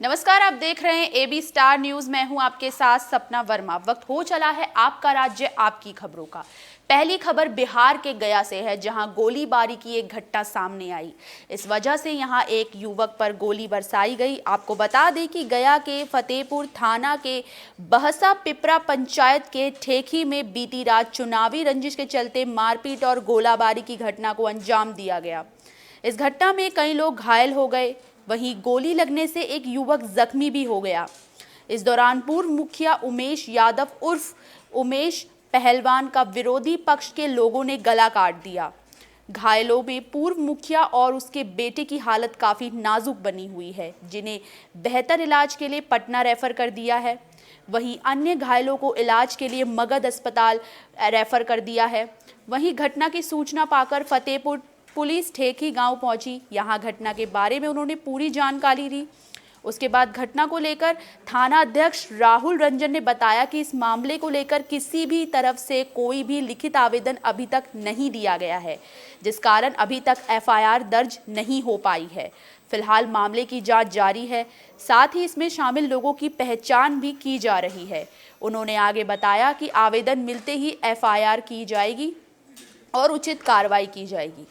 नमस्कार, आप देख रहे हैं एबी स्टार न्यूज। मैं हूं आपके साथ सपना वर्मा। वक्त हो चला है आपका राज्य आपकी खबरों का। पहली खबर बिहार के गया से है, जहां गोलीबारी की एक घटना सामने आई। इस वजह से यहां एक युवक पर गोली बरसाई गई। आपको बता दें कि गया के फतेहपुर थाना के बहसा पिपरा पंचायत के ठेकी में बीती रात चुनावी रंजिश के चलते मारपीट और गोलाबारी की घटना को अंजाम दिया गया। इस घटना में कई लोग घायल हो गए, वहीं गोली लगने से एक युवक जख्मी भी हो गया। इस दौरान पूर्व मुखिया उमेश यादव उर्फ उमेश पहलवान का विरोधी पक्ष के लोगों ने गला काट दिया। घायलों में पूर्व मुखिया और उसके बेटे की हालत काफ़ी नाजुक बनी हुई है, जिन्हें बेहतर इलाज के लिए पटना रेफर कर दिया है। वहीं अन्य घायलों को इलाज के लिए मगध अस्पताल रेफर कर दिया है। वहीं घटना की सूचना पाकर फतेहपुर पुलिस ठेकी गांव पहुंची। यहां घटना के बारे में उन्होंने पूरी जानकारी ली। उसके बाद घटना को लेकर थाना अध्यक्ष राहुल रंजन ने बताया कि इस मामले को लेकर किसी भी तरफ से कोई भी लिखित आवेदन अभी तक नहीं दिया गया है, जिस कारण अभी तक एफआईआर दर्ज नहीं हो पाई है। फिलहाल मामले की जांच जारी है, साथ ही इसमें शामिल लोगों की पहचान भी की जा रही है। उन्होंने आगे बताया कि आवेदन मिलते ही एफआईआर की जाएगी और उचित कार्रवाई की जाएगी।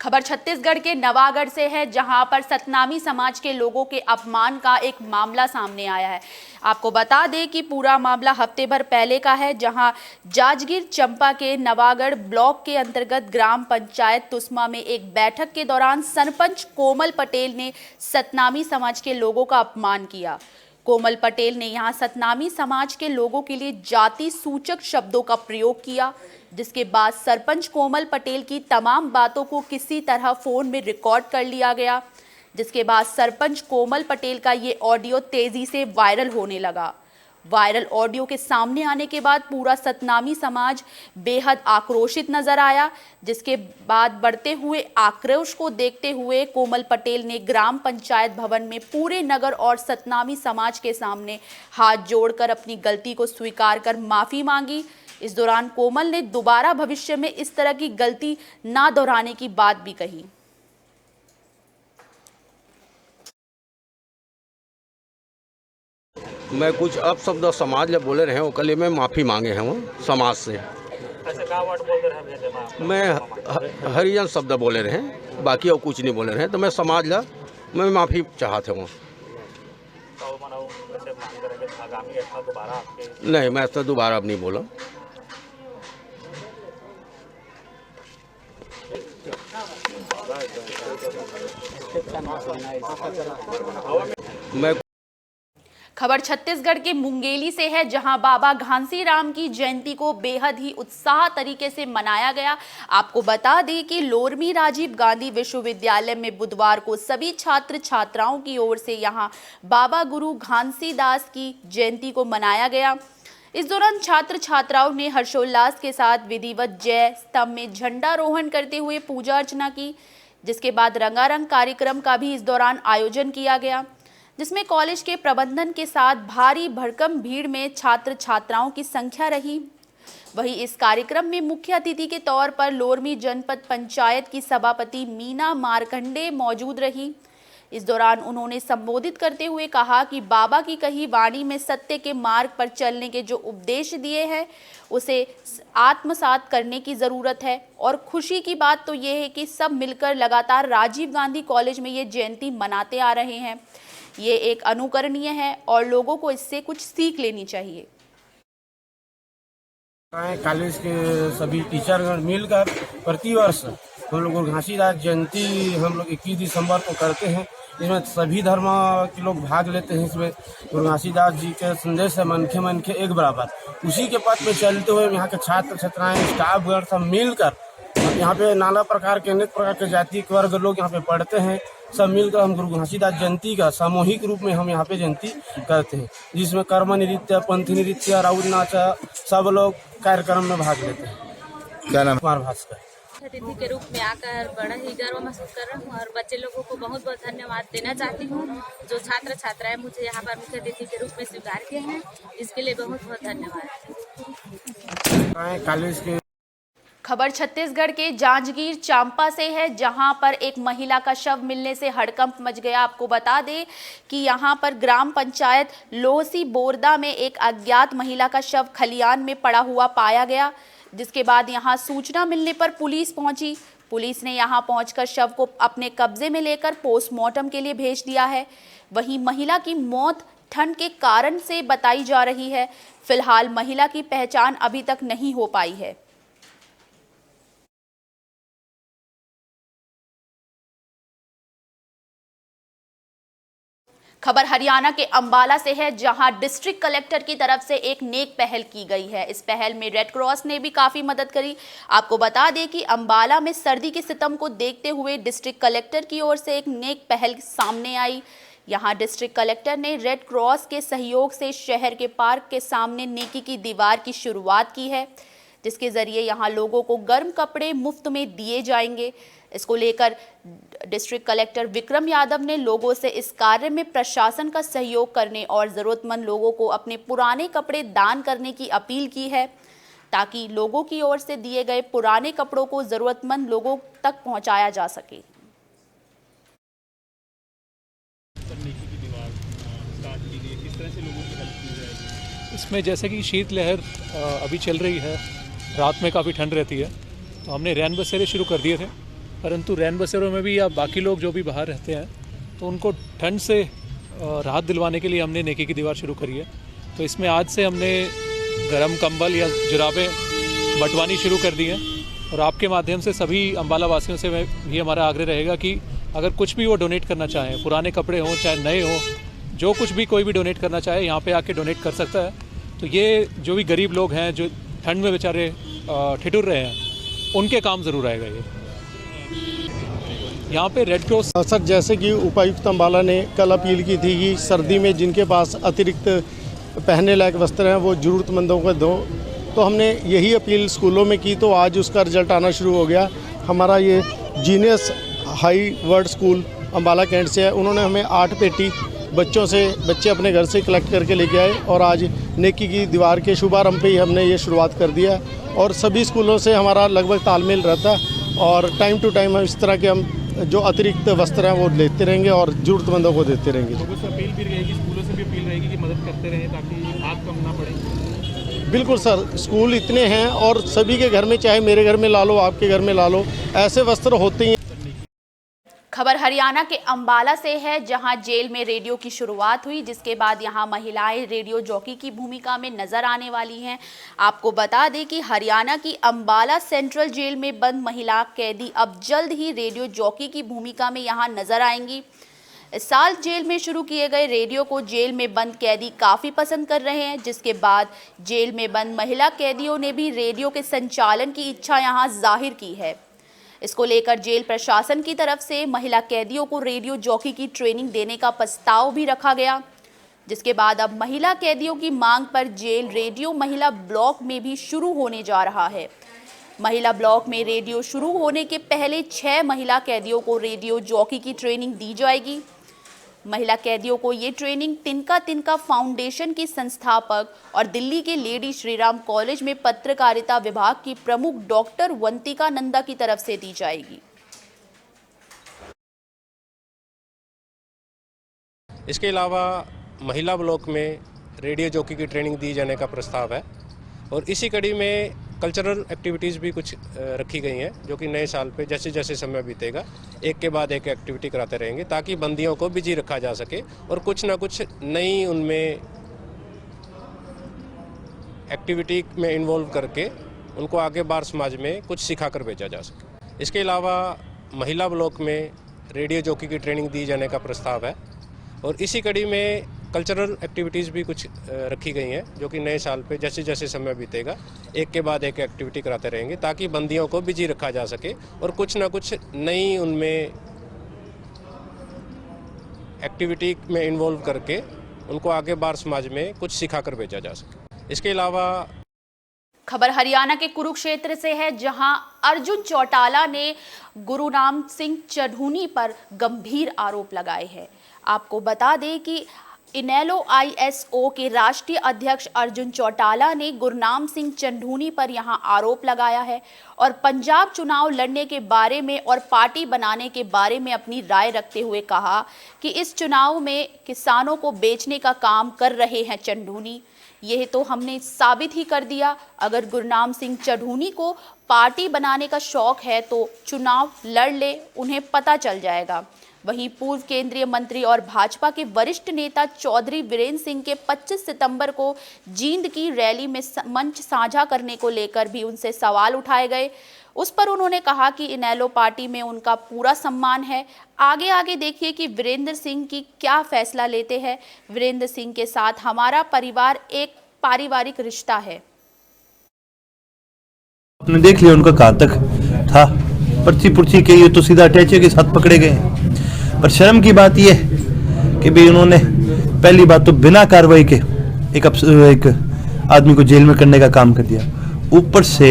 खबर छत्तीसगढ़ के नवागढ़ से है, जहां पर सतनामी समाज के लोगों के अपमान का एक मामला सामने आया है। आपको बता दें कि पूरा मामला हफ्ते भर पहले का है, जहां जांजगीर चंपा के नवागढ़ ब्लॉक के अंतर्गत ग्राम पंचायत तुस्मा में एक बैठक के दौरान सरपंच कोमल पटेल ने सतनामी समाज के लोगों का अपमान किया। कोमल पटेल ने यहां सतनामी समाज के लोगों के लिए जाति सूचक शब्दों का प्रयोग किया, जिसके बाद सरपंच कोमल पटेल की तमाम बातों को किसी तरह फोन में रिकॉर्ड कर लिया गया, जिसके बाद सरपंच कोमल पटेल का ये ऑडियो तेजी से वायरल होने लगा। वायरल ऑडियो के सामने आने के बाद पूरा सतनामी समाज बेहद आक्रोशित नजर आया, जिसके बाद बढ़ते हुए आक्रोश को देखते हुए कोमल पटेल ने ग्राम पंचायत भवन में पूरे नगर और सतनामी समाज के सामने हाथ जोड़कर अपनी गलती को स्वीकार कर माफी मांगी। इस दौरान कोमल ने दोबारा भविष्य में इस तरह की गलती ना दोहराने की बात भी कही। मैं कुछ अपशब्द समाज ले बोले रहे ओकले में माफ़ी मांगे हैं वो समाज से। अच्छा, का वर्ड बोल रहे हैं? मैं हरिजन शब्द बोले रहे, बाकी और कुछ नहीं बोले रहे, तो मैं समाज ला मैं माफ़ी चाहते हूँ। नहीं, मैं ऐसा दोबारा अब नहीं बोला। मैं खबर छत्तीसगढ़ के मुंगेली से है, जहां बाबा घांसीराम की जयंती को बेहद ही उत्साह तरीके से मनाया गया। आपको बता दें कि लोरमी राजीव गांधी विश्वविद्यालय में बुधवार को सभी छात्र छात्राओं की ओर से यहां बाबा गुरु घांसीदास की जयंती को मनाया गया। इस दौरान छात्र छात्राओं ने हर्षोल्लास के साथ विधिवत जय स्तंभ में झंडारोहण करते हुए पूजा अर्चना की, जिसके बाद रंगारंग कार्यक्रम का भी इस दौरान आयोजन किया गया, जिसमें कॉलेज के प्रबंधन के साथ भारी भरकम भीड़ में छात्र छात्राओं की संख्या रही। वहीं इस कार्यक्रम में मुख्य अतिथि के तौर पर लोरमी जनपद पंचायत की सभापति मीना मारकंडे मौजूद रही। इस दौरान उन्होंने संबोधित करते हुए कहा कि बाबा की कही वाणी में सत्य के मार्ग पर चलने के जो उपदेश दिए हैं उसे आत्मसात करने की ज़रूरत है। और खुशी की बात तो ये है कि सब मिलकर लगातार राजीव गांधी कॉलेज में ये जयंती मनाते आ रहे हैं। ये एक अनुकरणीय है और लोगों को इससे कुछ सीख लेनी चाहिए। कॉलेज के सभी टीचरगण मिलकर प्रतिवर्ष हम लोग घांसीदास जयंती हम लोग 21 दिसंबर को करते हैं। इसमें सभी धर्म के लोग भाग लेते हैं। इसमें गुरु घांसीदास जी के संदेश है मन के एक बराबर। उसी के पथ में चलते हुए यहाँ के छात्र छात्राएं स्टाफ गण सब मिलकर यहाँ पे नाना प्रकार के अनेक प्रकार के जाति वर्ग लोग यहाँ पे पढ़ते हैं। सब मिलकर हम गुरु घांसीदास जयंती का सामूहिक रूप में हम यहाँ पे जयंती करते हैं, जिसमें कर्म नृत्य, पंथी नृत्य, राउत नाचा सब लोग कार्यक्रम में भाग लेते हैं। क्या नाम? कुमार भास्कर। अतिथि के रूप में आकर बड़ा ही गर्व महसूस कर रहा हूँ और बच्चे लोगों को बहुत बहुत धन्यवाद देना चाहती हूँ। जो छात्र छात्राएं मुझे यहाँ पर मुख्य अतिथि के रूप में स्वीकार किए हैं, इसके लिए बहुत बहुत धन्यवाद। कॉलेज के। खबर छत्तीसगढ़ के जांजगीर चांपा से है, जहां पर एक महिला का शव मिलने से हड़कंप मच गया। आपको बता दें कि यहां पर ग्राम पंचायत लोहसी बोरदा में एक अज्ञात महिला का शव खलियान में पड़ा हुआ पाया गया, जिसके बाद यहां सूचना मिलने पर पुलिस पहुंची। पुलिस ने यहां पहुंचकर शव को अपने कब्जे में लेकर पोस्टमार्टम के लिए भेज दिया है। वहीं महिला की मौत ठंड के कारण से बताई जा रही है। फिलहाल महिला की पहचान अभी तक नहीं हो पाई है। खबर हरियाणा के अंबाला से है, जहां डिस्ट्रिक्ट कलेक्टर की तरफ से एक नेक पहल की गई है। इस पहल में रेड क्रॉस ने भी काफी मदद करी। आपको बता दें कि अंबाला में सर्दी के सितम को देखते हुए डिस्ट्रिक्ट कलेक्टर की ओर से एक नेक पहल सामने आई। यहां डिस्ट्रिक्ट कलेक्टर ने रेड क्रॉस के सहयोग से शहर के पार्क के सामने नेकी की दीवार की शुरुआत की है, जिसके जरिए यहां लोगों को गर्म कपड़े मुफ्त में दिए जाएंगे। इसको लेकर डिस्ट्रिक्ट कलेक्टर विक्रम यादव ने लोगों से इस कार्य में प्रशासन का सहयोग करने और ज़रूरतमंद लोगों को अपने पुराने कपड़े दान करने की अपील की है, ताकि लोगों की ओर से दिए गए पुराने कपड़ों को ज़रूरतमंद लोगों तक पहुंचाया जा सके। इसमें जैसे कि शीतलहर अभी चल रही है, रात में काफ़ी ठंड रहती है, तो हमने रैन बसेरे शुरू कर दिए थे। परंतु रैन बसेरों में भी या बाकी लोग जो भी बाहर रहते हैं, तो उनको ठंड से राहत दिलवाने के लिए हमने नेकी की दीवार शुरू करी है। तो इसमें आज से हमने गर्म कंबल या जुराबें बंटवानी शुरू कर दी हैं। और आपके माध्यम से सभी अम्बाला वासियों से भी हमारा आग्रह रहेगा कि अगर कुछ भी वो डोनेट करना चाहें, पुराने कपड़े हों चाहे नए हों, जो कुछ भी कोई भी डोनेट करना चाहे यहाँ पे आके डोनेट कर सकता है। तो ये जो भी गरीब लोग हैं, जो ठंड में बेचारे ठिठुर रहे हैं, उनके काम ज़रूर आएगा ये। यहाँ पे रेड क्रॉस सर, जैसे कि उपायुक्त अम्बाला ने कल अपील की थी कि सर्दी में जिनके पास अतिरिक्त पहनने लायक वस्त्र हैं वो ज़रूरतमंदों को दो, तो हमने यही अपील स्कूलों में की, तो आज उसका रिजल्ट आना शुरू हो गया। हमारा ये genius high word school Ambala Cantt से है, उन्होंने हमें 8 पेटी बच्चे अपने घर से कलेक्ट करके लेके आए और आज नेकी की दीवार के शुभारंभ पे ही हमने ये शुरुआत कर दिया। और सभी स्कूलों से हमारा लगभग तालमेल रहता है और टाइम टू टाइम इस तरह के हम जो अतिरिक्त वस्त्र हैं वो लेते रहेंगे और ज़रूरतमंदों को देते रहेंगे। लोगों से अपील भी रहेगी, स्कूलों से भी अपील रहेगी कि मदद करते रहें ताकि आग कम ना पड़े। बिल्कुल सर, स्कूल इतने हैं और सभी के घर में, चाहे मेरे घर में ला लो, आपके घर में ला लो, ऐसे वस्त्र होते ही। खबर हरियाणा के अंबाला से है, जहां जेल में रेडियो की शुरुआत हुई, जिसके बाद यहां महिलाएं रेडियो जॉकी की भूमिका में नजर आने वाली हैं। आपको बता दें कि हरियाणा की अंबाला सेंट्रल जेल में बंद महिला कैदी अब जल्द ही रेडियो जॉकी की भूमिका में यहां नजर आएंगी। इस साल जेल में शुरू किए गए रेडियो को जेल में बंद कैदी काफ़ी पसंद कर रहे हैं, जिसके बाद जेल में बंद महिला कैदियों ने भी रेडियो के संचालन की इच्छा यहां जाहिर की है। इसको लेकर जेल प्रशासन की तरफ से महिला कैदियों को रेडियो जॉकी की ट्रेनिंग देने का प्रस्ताव भी रखा गया, जिसके बाद अब महिला कैदियों की मांग पर जेल रेडियो महिला ब्लॉक में भी शुरू होने जा रहा है। महिला ब्लॉक में रेडियो शुरू होने के पहले 6 महिला कैदियों को रेडियो जॉकी की ट्रेनिंग दी जाएगी। महिला कैदियों को ये ट्रेनिंग तिनका तिनका फाउंडेशन की संस्थापक और दिल्ली के लेडी श्रीराम कॉलेज में पत्रकारिता विभाग की प्रमुख डॉक्टर वंतिका नंदा की तरफ से दी जाएगी। इसके अलावा महिला ब्लॉक में रेडियो जॉकी की ट्रेनिंग दी जाने का प्रस्ताव है और इसी कड़ी में कल्चरल एक्टिविटीज़ भी कुछ रखी गई हैं, जो कि नए साल पे जैसे जैसे समय बीतेगा एक के बाद एक एक्टिविटी कराते रहेंगे, ताकि बंदियों को बिजी रखा जा सके और कुछ ना कुछ नई उनमें एक्टिविटी में इन्वॉल्व करके उनको आगे बार समाज में कुछ सिखा कर भेजा जा सके। इसके अलावा महिला ब्लॉक में रेडियो जॉकी की ट्रेनिंग दी जाने का प्रस्ताव है और इसी कड़ी में कल्चरल एक्टिविटीज़ भी कुछ रखी गई हैं, जो कि नए साल पे जैसे जैसे समय बीतेगा एक के बाद एक एक्टिविटी कराते रहेंगे, ताकि बंदियों को बिजी रखा जा सके और कुछ ना कुछ नई उनमें एक्टिविटी में इन्वॉल्व करके उनको आगे बार समाज में कुछ सिखा कर भेजा जा सके। इसके अलावा खबर हरियाणा के कुरुक्षेत्र से है, जहां अर्जुन चौटाला ने गुरुनाम सिंह चढ़ूनी पर गंभीर आरोप लगाए हैं। आपको बता दें कि इनेलो ISO के राष्ट्रीय अध्यक्ष अर्जुन चौटाला ने गुरनाम सिंह चंढूनी पर यहां आरोप लगाया है और पंजाब चुनाव लड़ने के बारे में और पार्टी बनाने के बारे में अपनी राय रखते हुए कहा कि इस चुनाव में किसानों को बेचने का काम कर रहे हैं चंढूनी। यह तो हमने साबित ही कर दिया। अगर गुरनाम सिंह चंढूनी को पार्टी बनाने का शौक है तो चुनाव लड़ ले, उन्हें पता चल जाएगा। वहीं पूर्व केंद्रीय मंत्री और भाजपा के वरिष्ठ नेता चौधरी वीरेंद्र सिंह के 25 सितंबर को जींद की रैली में मंच साझा करने को लेकर भी उनसे सवाल उठाए गए। उस पर उन्होंने कहा कि इनेलो पार्टी में उनका पूरा सम्मान है। आगे देखिए कि वीरेंद्र सिंह की क्या फैसला लेते हैं। वीरेंद्र सिंह के साथ हमारा परिवार एक पारिवारिक रिश्ता है। आपने देख लिया उनका कहाँ तक था, पर्ची के ये तो सीधा अटैचे के साथ पकड़े गए। पर शर्म की बात यह कि भाई उन्होंने पहली बात तो बिना कार्रवाई के एक आदमी को जेल में करने का काम कर दिया। ऊपर से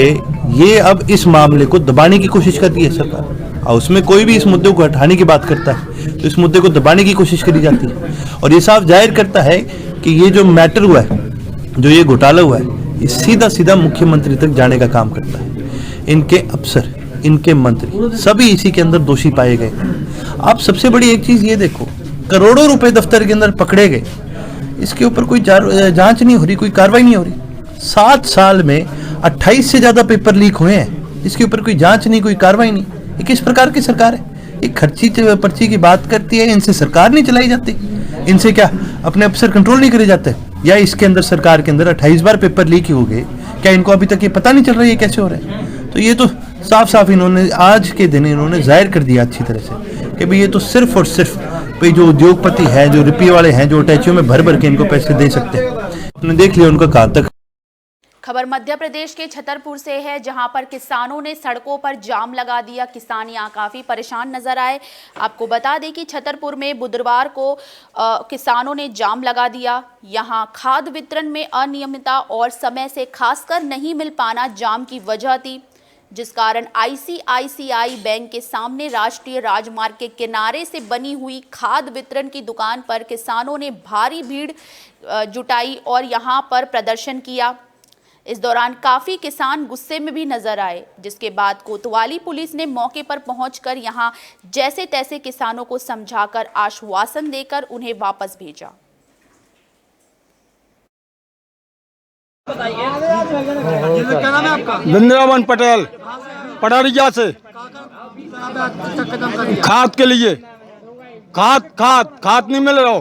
ये अब इस मामले को दबाने की कोशिश करती है सरकार, और उसमें कोई भी इस मुद्दे को हटाने की बात करता है तो इस मुद्दे को दबाने की कोशिश करी जाती है। और ये साफ जाहिर करता है कि ये जो मैटर हुआ है, जो ये घोटाला हुआ है, ये सीधा मुख्यमंत्री तक जाने का काम करता है। इनके अफसर, इनके मंत्री सभी इसी के अंदर दोषी पाए गए। आप सबसे बड़ी एक चीज ये देखो, करोड़ों रुपए दफ्तर के अंदर पकड़े गए, इसके ऊपर कोई जांच नहीं हो रही, कोई कार्रवाई नहीं हो रही। 7 साल में 28 से ज्यादा पेपर लीक हुए हैं, इसके ऊपर कोई जांच नहीं, कोई कार्रवाई नहीं। ये किस प्रकार की सरकार है? ये खर्ची पर्ची की बात करती है, इनसे सरकार नहीं चलाई जाती, इनसे क्या अपने अफसर कंट्रोल नहीं करे जाते? या इसके अंदर सरकार के अंदर 28 बार पेपर लीक हो गए, क्या इनको अभी तक ये पता नहीं चल रहा है ये कैसे हो रहा है? तो ये तो साफ इन्होंने आज के दिन इन्होंने जाहिर कर दिया अच्छी तरह से कि भाई ये तो सिर्फ और सिर्फ भाई जो उद्योगपति हैं, जो रुपये वाले हैं, जो अटैचियों में भर के इनको पैसे दे सकते हैं। आपने देख लिया उनका कहाँ तक। खबर मध्य प्रदेश के छतरपुर से है, जहां पर किसानों ने सड़कों पर जाम लगा दिया। किसान यहां काफ़ी परेशान नजर आए। आपको बता दें कि छतरपुर में बुधवार को किसानों ने जाम लगा दिया। यहां खाद वितरण में अनियमितता और समय से खासकर नहीं मिल पाना जाम की वजह थी, जिस कारण ICICI बैंक के सामने राष्ट्रीय राजमार्ग के किनारे से बनी हुई खाद वितरण की दुकान पर किसानों ने भारी भीड़ जुटाई और यहां पर प्रदर्शन किया। इस दौरान काफ़ी किसान गुस्से में भी नजर आए, जिसके बाद कोतवाली पुलिस ने मौके पर पहुंचकर यहां जैसे तैसे किसानों को समझाकर आश्वासन देकर उन्हें वापस भेजा। वृंदावन पटेल, पटारिया से। खाद के लिए खाद नहीं मिल रहा,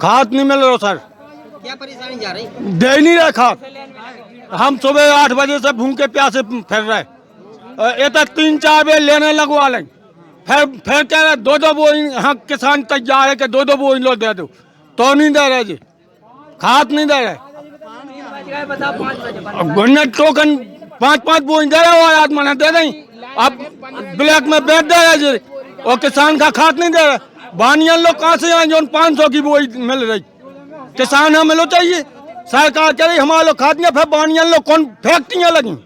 खाद नहीं मिल रहा सर। क्या परेशानी जा रही? दे नहीं रहे खाद। हम सुबह 8 बजे से भूखे प्यासे फिर रहे, ये तो 3-4 बजे लेने लगवा लें, फिर कह रहे 2-2 बोई। हाँ, किसान तैयार है कि 2-2 बोई लो दे दो, तो नहीं दे रहे जी, खाद नहीं दे रहे। टोकन 5-5 बोई दे रहे हो, आदमी ने दे नहीं, अब ब्लैक में बेच दे रहे जी, और किसान का खाद नहीं दे रहे। बानियान लोग कहाँ से आए जो 500 की बोई मिल रही? किसान हमें लो चाहिए, सरकार कह रही हमारे लोग खाद नहीं, फिर बानियान लोग कौन फैक्ट्रियाँ लगी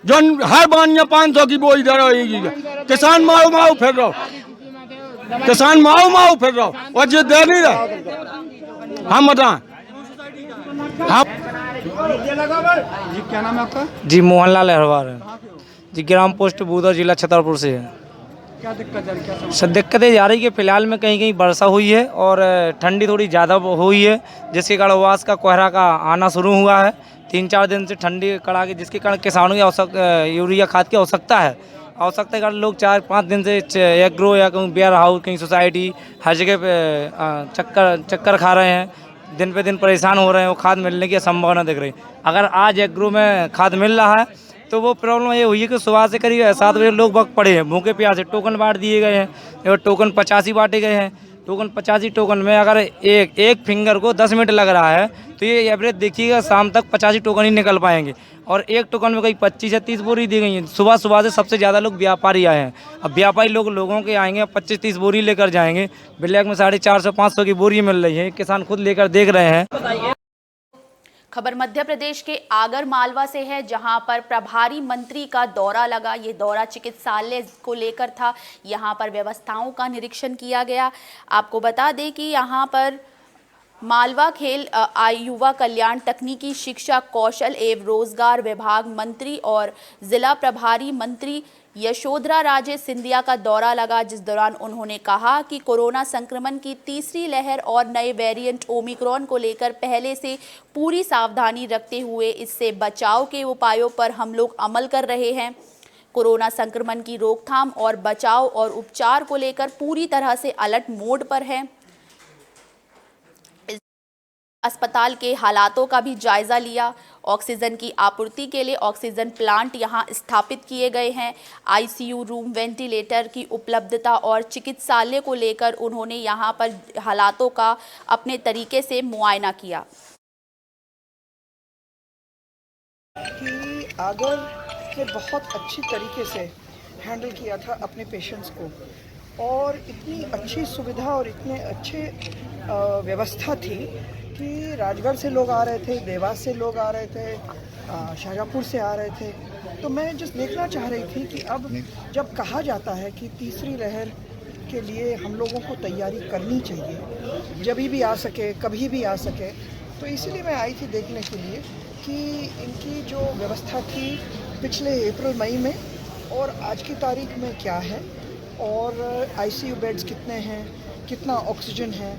जो हर बानिया 500 की बोई दे रही। किसान माऊ फिर रहो, किसान माऊ फिर रहो, और ये दे नहीं रहा। हम बताएं जी, क्या नाम है आपका? जी मोहनलाल अहरवार है जी, ग्राम पोस्ट बूदर, जिला छतरपुर से है। क्या दिक्कत है? सर दिक्कतें जा रही है, फिलहाल में कहीं वर्षा हुई है और ठंडी थोड़ी ज़्यादा हुई है, जिसके कारण उपवास का कोहरा का आना शुरू हुआ है। 3-4 दिन से ठंडी कड़ाके, जिसके कारण किसानों की यूरिया खाद की आवश्यकता है। आवश्यकता के कारण लोग 4-5 दिन से एग्रो या कहीं वेयर हाउस, कहीं सोसाइटी, हर जगह पे चक्कर खा रहे हैं, दिन पे दिन परेशान हो रहे हैं। वो खाद मिलने की संभावना दिख रही। अगर आज एग्रो में खाद मिल रहा है तो वो प्रॉब्लम ये हुई है कि सुबह से करीब 7 बजे लोग वक्त पड़े हैं भूखे प्यासे। टोकन बांट दिए गए हैं, और टोकन 85 बांटे गए हैं। टोकन 85 टोकन में अगर एक फिंगर को 10 मिनट लग रहा है तो ये एवरेज देखिएगा शाम तक 85 टोकन ही निकल पाएंगे, और एक टोकन में कहीं 25 या 30 बोरी दी गई हैं। सुबह से सबसे ज़्यादा लोग व्यापारी आए हैं। अब व्यापारी लोगों के आएंगे, 25-30 बोरी लेकर जाएंगे। ब्लैक में 450-500 की बोरी मिल रही है, किसान खुद लेकर देख रहे हैं। खबर मध्य प्रदेश के आगर मालवा से है, जहां पर प्रभारी मंत्री का दौरा लगा। ये दौरा चिकित्सालय को लेकर था। यहां पर व्यवस्थाओं का निरीक्षण किया गया। आपको बता दें कि यहां पर मालवा खेल युवा कल्याण तकनीकी शिक्षा कौशल एवं रोजगार विभाग मंत्री और जिला प्रभारी मंत्री यशोधरा राजे सिंधिया का दौरा लगा, जिस दौरान उन्होंने कहा कि कोरोना संक्रमण की तीसरी लहर और नए वेरिएंट ओमिक्रॉन को लेकर पहले से पूरी सावधानी रखते हुए इससे बचाव के उपायों पर हम लोग अमल कर रहे हैं। कोरोना संक्रमण की रोकथाम और बचाव और उपचार को लेकर पूरी तरह से अलर्ट मोड पर है। अस्पताल के हालातों का भी जायजा लिया। ऑक्सीजन की आपूर्ति के लिए ऑक्सीजन प्लांट यहां स्थापित किए गए हैं। आईसीयू रूम, वेंटिलेटर की उपलब्धता और चिकित्सालय को लेकर उन्होंने यहां पर हालातों का अपने तरीके से मुआयना किया। कि आगर ने बहुत अच्छी तरीके से हैंडल किया था अपने पेशेंट्स को, और इतनी अच्छी सुविधा और इतने अच्छे व्यवस्था थी कि राजगढ़ से लोग आ रहे थे, देवास से लोग आ रहे थे, शाहजहाँपुर से आ रहे थे। तो मैं जस्ट देखना चाह रही थी कि अब जब कहा जाता है कि तीसरी लहर के लिए हम लोगों को तैयारी करनी चाहिए, जब भी आ सके, कभी भी आ सके, तो इसीलिए मैं आई थी देखने के लिए कि इनकी जो व्यवस्था थी पिछले अप्रैल-मई में और आज की तारीख में क्या है, और आईसीयू बेड्स कितने हैं, कितना ऑक्सीजन है।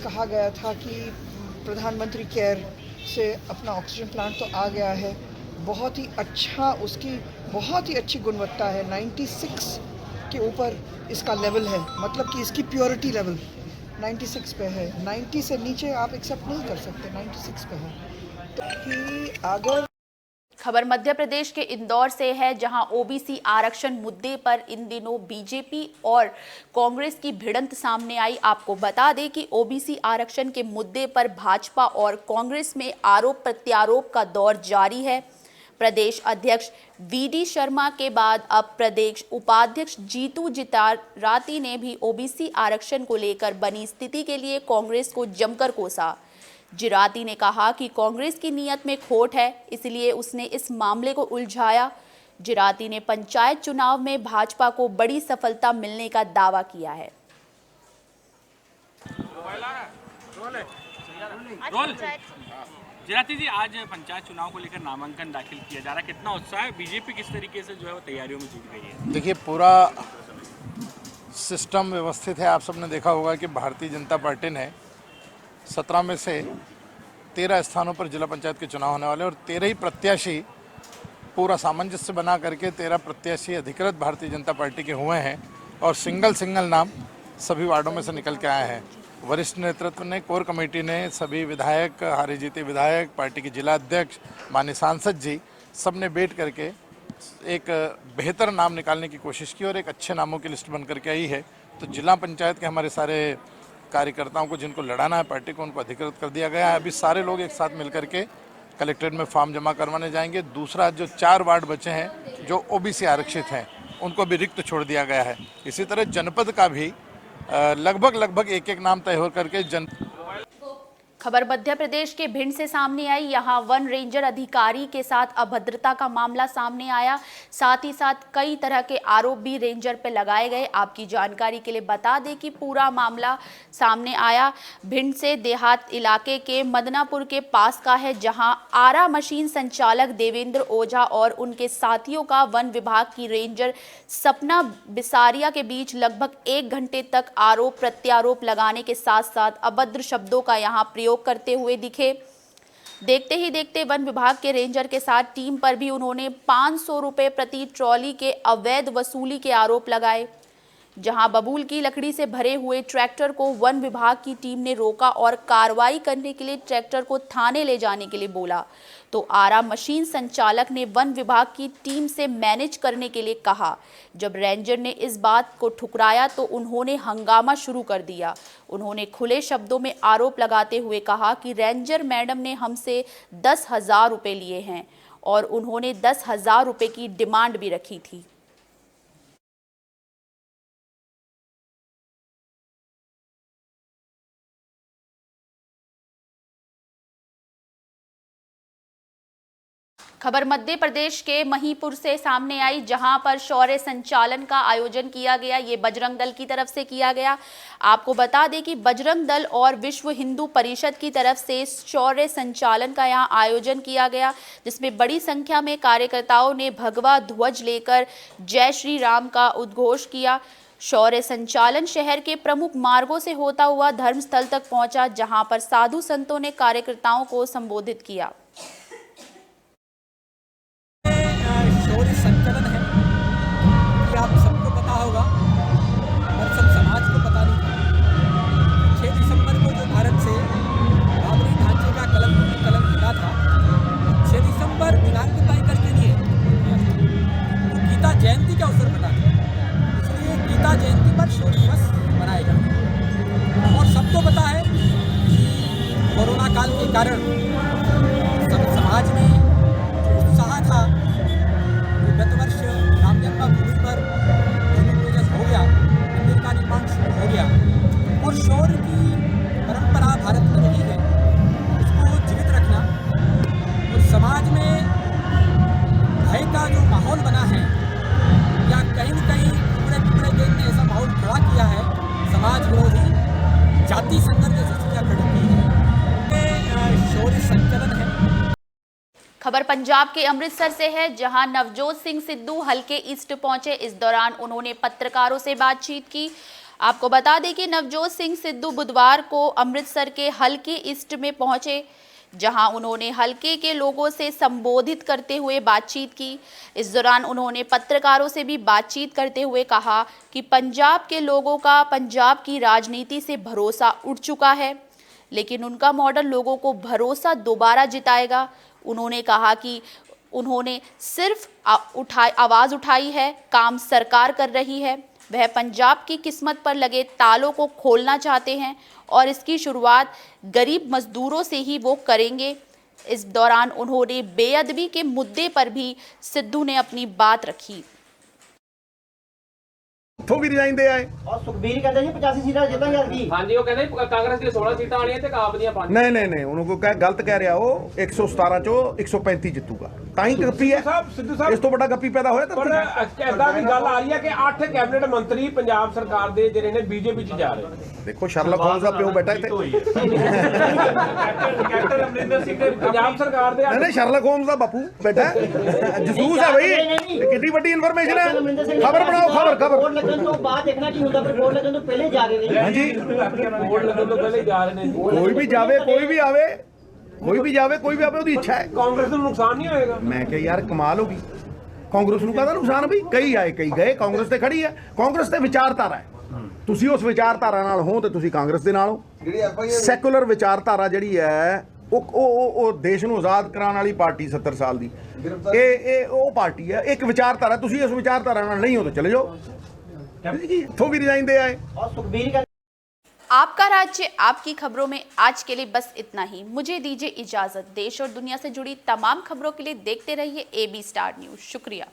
कहा गया था कि प्रधानमंत्री केयर से अपना ऑक्सीजन प्लांट तो आ गया है, बहुत ही अच्छा, उसकी बहुत ही अच्छी गुणवत्ता है, 96 के ऊपर इसका लेवल है, मतलब कि इसकी प्योरिटी लेवल 96 पे है। 90 से नीचे आप एक्सेप्ट नहीं कर सकते, 96 पे है। तो कि अगर खबर मध्य प्रदेश के इंदौर से है, जहां ओबीसी आरक्षण मुद्दे पर इन दिनों बीजेपी और कांग्रेस की भिड़ंत सामने आई। आपको बता दें कि ओबीसी आरक्षण के मुद्दे पर भाजपा और कांग्रेस में आरोप प्रत्यारोप का दौर जारी है। प्रदेश अध्यक्ष वीडी शर्मा के बाद अब प्रदेश उपाध्यक्ष जीतू जिताराती ने भी ओबीसी आरक्षण को लेकर बनी स्थिति के लिए कांग्रेस को जमकर कोसा। जिराती ने कहा कि कांग्रेस की नीयत में खोट है, इसलिए उसने इस मामले को उलझाया। जिराती ने पंचायत चुनाव में भाजपा को बड़ी सफलता मिलने का दावा किया है। जिराती जी, आज पंचायत चुनाव को लेकर नामांकन दाखिल किया जा रहा है, कितना उत्साह है? बीजेपी किस तरीके से जो है वो तैयारियों में जुट गई है? देखिए, पूरा सिस्टम व्यवस्थित है। आप सबने देखा होगा कि भारतीय जनता पार्टी ने 17 में से 13 स्थानों पर जिला पंचायत के चुनाव होने वाले, और 13 ही प्रत्याशी पूरा सामंजस्य बना करके 13 प्रत्याशी अधिकृत भारतीय जनता पार्टी के हुए हैं, और सिंगल नाम सभी वार्डों में से निकल के आए हैं। वरिष्ठ नेतृत्व ने, कोर कमेटी ने, सभी विधायक, हारे जीते विधायक, पार्टी के जिला अध्यक्ष, माननीय सांसद जी, सब ने बैठ करके एक बेहतर नाम निकालने की कोशिश की और एक अच्छे नामों की लिस्ट बन करके आई है। तो जिला पंचायत के हमारे सारे कार्यकर्ताओं को, जिनको लड़ाना है पार्टी को, उनको अधिकृत कर दिया गया है। अभी सारे लोग एक साथ मिलकर के कलेक्ट्रेट में फॉर्म जमा करवाने जाएंगे। दूसरा, जो 4 वार्ड बचे हैं जो ओबीसी आरक्षित हैं, उनको भी रिक्त छोड़ दिया गया है। इसी तरह जनपद का भी लगभग एक नाम तय हो करके खबर मध्य प्रदेश के भिंड से सामने आई। यहां वन रेंजर अधिकारी के साथ अभद्रता का मामला सामने आया। साथ ही साथ कई तरह के आरोप भी रेंजर पे लगाए गए। आपकी जानकारी के लिए बता दें कि पूरा मामला सामने आया भिंड से देहात इलाके के मदनापुर के पास का है, जहां आरा मशीन संचालक देवेंद्र ओझा और उनके साथियों का वन विभाग की रेंजर सपना बिसारिया के बीच लगभग 1 घंटे तक आरोप प्रत्यारोप लगाने के साथ साथ अभद्र शब्दों का यहां प्रयोग करते हुए दिखे। देखते ही देखते वन विभाग के रेंजर के साथ टीम पर भी उन्होंने 500 रुपए प्रति ट्रॉली के अवैध वसूली के आरोप लगाए। जहां बबूल की लकड़ी से भरे हुए ट्रैक्टर को वन विभाग की टीम ने रोका और कार्रवाई करने के लिए ट्रैक्टर को थाने ले जाने के लिए बोला, तो आरा मशीन संचालक ने वन विभाग की टीम से मैनेज करने के लिए कहा। जब रेंजर ने इस बात को ठुकराया तो उन्होंने हंगामा शुरू कर दिया। उन्होंने खुले शब्दों में आरोप लगाते हुए कहा कि रेंजर मैडम ने हमसे 10,000 रुपये लिए हैं और उन्होंने 10,000 रुपये की डिमांड भी रखी थी। खबर मध्य प्रदेश के महीपुर से सामने आई, जहां पर शौर्य संचालन का आयोजन किया गया। ये बजरंग दल की तरफ से किया गया। आपको बता दें कि बजरंग दल और विश्व हिंदू परिषद की तरफ से शौर्य संचालन का यहां आयोजन किया गया, जिसमें बड़ी संख्या में कार्यकर्ताओं ने भगवा ध्वज लेकर जय श्री राम का उद्घोष किया। शौर्य संचालन शहर के प्रमुख मार्गों से होता हुआ धर्मस्थल तक पहुंचा, जहां पर साधु संतों ने कार्यकर्ताओं को संबोधित किया। शौर्य संचलन है कि आप सबको पता होगा, और सब समाज को पता नहीं था। 6 दिसंबर को जो भारत से बाबरी ढांचे का कलम मिला था, 6 दिसंबर दिनांक तय करके लिए तो गीता जयंती का अवसर बना था, इसलिए गीता जयंती पर शौर्य दिवस मनाया जाता है। और सबको पता है कि कोरोना काल के कारण सब समाज में जो उत्साह था, गत वर्ष राम जन्मभूमि पर भूमि पूजन हो गया, मंदिर का निर्माण शुरू हो गया, और शौर्य की परंपरा भारत में रही है, उसको जीवित रखना और समाज में भय का जो माहौल बना है, या कहीं न कहीं टुकड़े गैंग ने ऐसा माहौल खड़ा किया है, समाज विरोधी जाति संघर्ष जैसी चीज़ें खड़ी की है, शौर्य संचलन है। खबर पंजाब के अमृतसर से है, जहां नवजोत सिंह सिद्धू हल्के ईस्ट पहुंचे। इस दौरान उन्होंने पत्रकारों से बातचीत की। आपको बता दें कि नवजोत सिंह सिद्धू बुधवार को अमृतसर के हल्के ईस्ट में पहुंचे, जहां उन्होंने हल्के के लोगों से संबोधित करते हुए बातचीत की। इस दौरान उन्होंने पत्रकारों से भी बातचीत करते हुए कहा कि पंजाब के लोगों का पंजाब की राजनीति से भरोसा उठ चुका है, लेकिन उनका मॉडल लोगों को भरोसा दोबारा जिताएगा। उन्होंने कहा कि उन्होंने सिर्फ आवाज़ उठाई है, काम सरकार कर रही है। वह पंजाब की किस्मत पर लगे तालों को खोलना चाहते हैं और इसकी शुरुआत गरीब मजदूरों से ही वो करेंगे। इस दौरान उन्होंने बेअदबी के मुद्दे पर भी सिद्धू ने अपनी बात रखी। ਇੱਥੋਂ ਵੀ ਰਿਜ਼ਾਈਨ ਦੇ ਆਏ और सुखबीर कहते जी 85 सीटां जितांगे यार की। ਹਾਂਜੀ ਉਹ ਕਹਿੰਦੇ ਕਾਂਗਰਸ ਦੀਆਂ 16 ਸੀਟਾਂ ਆਣੀਆਂ ਤੇ ਆਪ ਦੀਆਂ 5। ਨਹੀਂ ਉਹਨੂੰ ਕੋਈ ਕਹਿ ਗਲਤ ਕਹਿ ਰਿਹਾ, ਉਹ 117 ਚੋਂ 135 ਜਿੱਤੂਗਾ, ਤਾਂ ਹੀ ਗੱਪੀ ਹੈ। ਸਿੱਧੂ ਸਾਹਿਬ ਇਸ ਤੋਂ ਵੱਡਾ ਗੱਪੀ ਪੈਦਾ ਹੋਇਆ ਪਰ ਐਦਾਂ ਦੀ ਗੱਲ ਆ ਰਹੀ ਹੈ ਕਿ 8 ਕੈਬਨਿਟ ਮੰਤਰੀ ਪੰਜਾਬ ਸਰਕਾਰ ਦੇ ਜਿਹੜੇ ਨੇ ਬੀਜੇਪੀ 'ਚ ਜਾ ਰਹੇ ਨੇ। ਦੇਖੋ ਸ਼ਰਲਕ ਹੋਮਸ ਦਾ ਪਿਓ ਬੈਠਾ ਇੱਥੇ, ਕੈਪਟਨ ਅਮਰਿੰਦਰ ਸਿੰਘ ਦੇ ਪੰਜਾਬ ਸਰਕਾਰ ਦੇ ਨਹੀਂ ਸ਼ਰਲਕ ਹੋਮਸ ਦਾ ਬਾਪੂ ਬੈਠਾ, ਜਸੂਸ ਹੈ ਬਈ, ਕਿੰਨੀ ਵੱਡੀ ਇਨਫੋਰਮੇਸ਼ਨ ਹੈ। ਖਬਰ ਬਣਾਓ, ਖਬਰ वोट लगन तो बाद देखना की होता, पर वोट लगन तो पहले जा रहे हैं। हाँ जी, ਵੋਟ ਲੱਗਣ ਤੋਂ ਪਹਿਲੇ ਜਾ ਰਹੇ ਨੇ। कोई भी जावे, कोई भी आवे, कोई भी जावे, कोई भी आवे, ਉਹਦੀ ਇੱਛਾ ਹੈ। ਕਾਂਗਰਸ ਨੂੰ ਨੁਕਸਾਨ ਨਹੀਂ ਹੋਏਗਾ। ਮੈਂ ਕਿਹਾ ਯਾਰ ਕਮਾਲ ਹੋ ਗਈ, ਕਾਂਗਰਸ ਨੂੰ ਕਾਹਦਾ ਨੁਕਸਾਨ ਬਈ, ਕਈ ਆਏ ਕਈ ਗਏ, ਕਾਂਗਰਸ ਤੇ ਖੜੀ ਹੈ। ਕਾਂਗਰਸ ਤੇ ਵਿਚਾਰਧਾਰਾ ਹੈ, ਤੁਸੀਂ ਉਸ ਵਿਚਾਰਧਾਰਾ ਨਾਲ ਹੋ ਤੇ ਤੁਸੀਂ ਕਾਂਗਰਸ ਦੇ ਨਾਲ ਹੋ। ਸੈਕੂਲਰ ਵਿਚਾਰਧਾਰਾ ਜਿਹੜੀ ਹੈ ਉਹ ਦੇਸ਼ ਨੂੰ ਆਜ਼ਾਦ ਕਰਾਉਣ ਵਾਲੀ ਪਾਰਟੀ 70 ਸਾਲ ਦੀ, ਇਹ ਉਹ ਪਾਰਟੀ ਹੈ। ਇੱਕ ਵਿਚਾਰਧਾਰਾ, ਤੁਸੀਂ ਇਸ ਵਿਚਾਰਧਾਰਾ ਨਾਲ ਨਹੀਂ ਹੋ ਤਾਂ ਚਲੇ ਜਾਓ। ਇੱਥੋਂ ਵੀ ਰਿਜ਼ਾਈਨ ਦੇ ਆਏ। और सुखबीर का आपका राज्य आपकी खबरों में आज के लिए बस इतना ही। मुझे दीजिए इजाजत। देश और दुनिया से जुड़ी तमाम खबरों के लिए देखते रहिए AB स्टार न्यूज़। शुक्रिया।